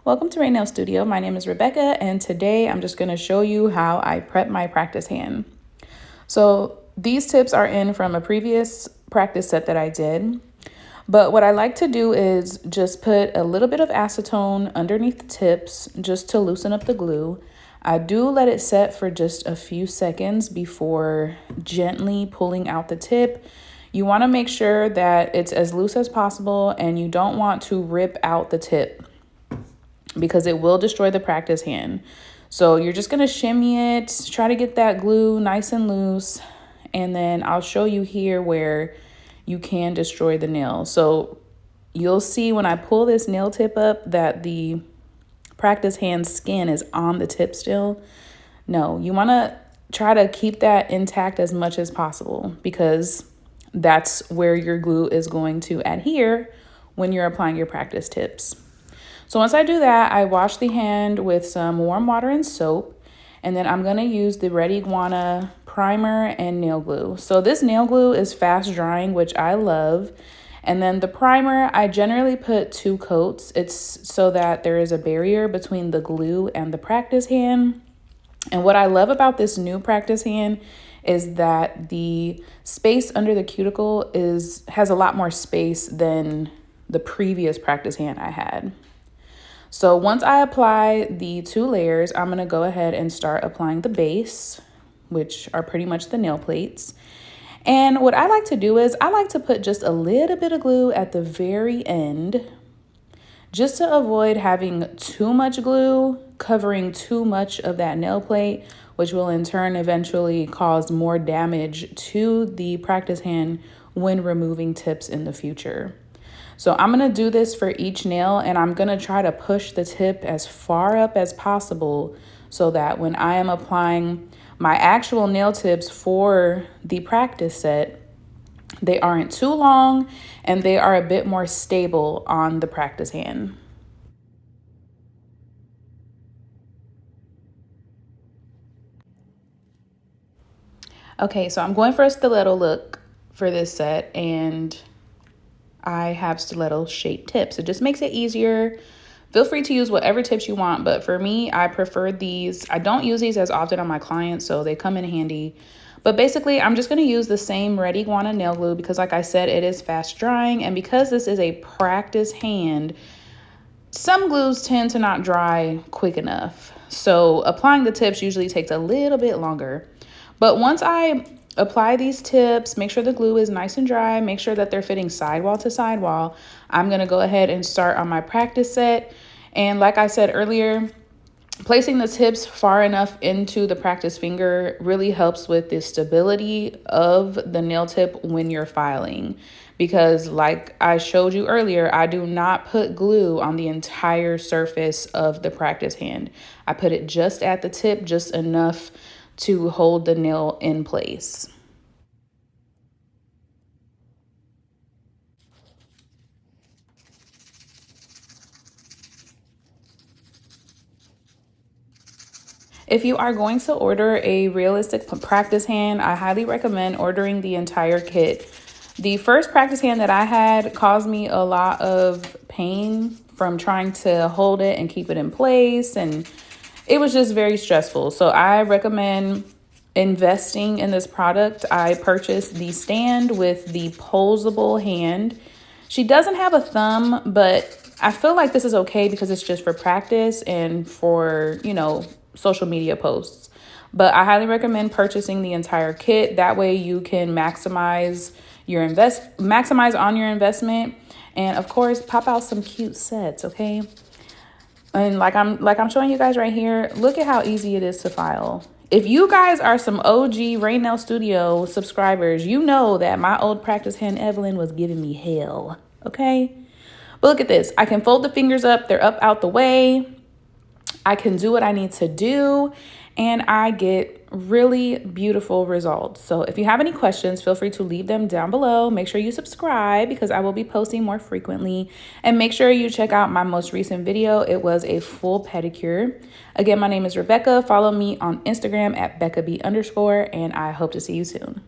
Welcome to Rain Nail Studio. My name is Rebecca, and today I'm just going to show you how I prep my practice hand. So these tips are in from a previous practice set that I did. But what I like to do is just put a little bit of acetone underneath the tips just to loosen up the glue. I do let it set for just a few seconds before gently pulling out the tip. You want to make sure that it's as loose as possible and you don't want to rip out the tip, because it will destroy the practice hand. So you're just going to shimmy it, try to get that glue nice and loose, and then I'll show you here where you can destroy the nail. So you'll see when I pull this nail tip up that the practice hand skin is on the tip still. No, you want to try to keep that intact as much as possible, because that's where your glue is going to adhere when you're applying your practice tips. So once I do that, I wash the hand with some warm water and soap, and then I'm going to use the Red Iguana primer and nail glue. So this nail glue is fast drying, which I love. And then the primer, I generally put 2 coats. It's so that there is a barrier between the glue and the practice hand. And what I love about this new practice hand is that the space under the cuticle has a lot more space than the previous practice hand I had. So once I apply the 2 layers, I'm going to go ahead and start applying the base, which are pretty much the nail plates. And what I like to do is I like to put just a little bit of glue at the very end, just to avoid having too much glue covering too much of that nail plate, which will in turn eventually cause more damage to the practice hand when removing tips in the future. So I'm going to do this for each nail, and I'm going to try to push the tip as far up as possible so that when I am applying my actual nail tips for the practice set, they aren't too long and they are a bit more stable on the practice hand. Okay, so I'm going for a stiletto look for this set, and I have stiletto shaped tips. It just makes it easier. Feel free to use whatever tips you want, but for me, I prefer these. I don't use these as often on my clients, so they come in handy. But basically, I'm just going to use the same Red Iguana nail glue because, like I said, it is fast drying. And because this is a practice hand, some glues tend to not dry quick enough. So applying the tips usually takes a little bit longer. But once I apply these tips, make sure the glue is nice and dry, make sure that they're fitting sidewall to sidewall, I'm going to go ahead and start on my practice set. And like I said earlier, placing the tips far enough into the practice finger really helps with the stability of the nail tip when you're filing. Because like I showed you earlier, I do not put glue on the entire surface of the practice hand. I put it just at the tip, just enough to hold the nail in place. If you are going to order a realistic practice hand, I highly recommend ordering the entire kit. The first practice hand that I had caused me a lot of pain from trying to hold it and keep it in place, and it was just very stressful. So I recommend investing in this product. I purchased the stand with the posable hand. She doesn't have a thumb, but I feel like this is okay because it's just for practice and for, social media posts. But I highly recommend purchasing the entire kit. That way you can maximize on your investment, and of course pop out some cute sets, okay? And like I'm showing you guys right here, look at how easy it is to file. If you guys are some OG Rain Nail Studio subscribers, you know that my old practice hand Evelyn was giving me hell, okay? But look at this. I can fold the fingers up. They're up out the way. I can do what I need to do, and I get really beautiful results. So if you have any questions, feel free to leave them down below. Make sure you subscribe because I will be posting more frequently, and make sure you check out my most recent video. It was a full pedicure. Again, my name is Rebecca. Follow me on Instagram at BeccaB_, and I hope to see you soon.